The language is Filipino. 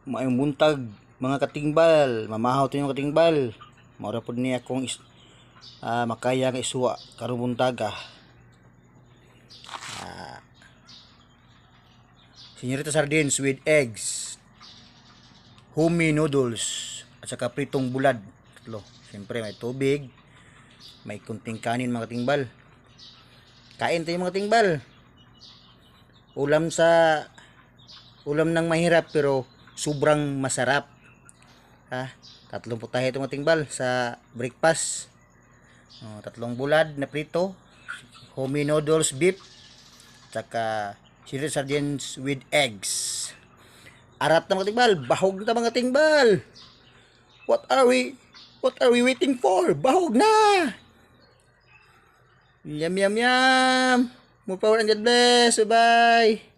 Maayong buntag mga katingbal, mamahaw to yung katingbal. Maura pod niya akong makaya nga isuwa karong buntaga. Señorita sardines with eggs, homey noodles, at saka pritong bulad. Tatlo. Siyempre may tubig, may kunting kanin mga katingbal. Kain tayo mga katingbal. Ulam ng mahirap pero sobrang masarap. Tatlong putahe itong katingbal sa breakfast. Tatlong bulad na prito, homey noodles beef, saka seared sardines with eggs. Arat na mga katingbal, bahog na mga katingbal. What are we waiting for? Bahog na. Yum yum yum. More power and God bless. Bye bye.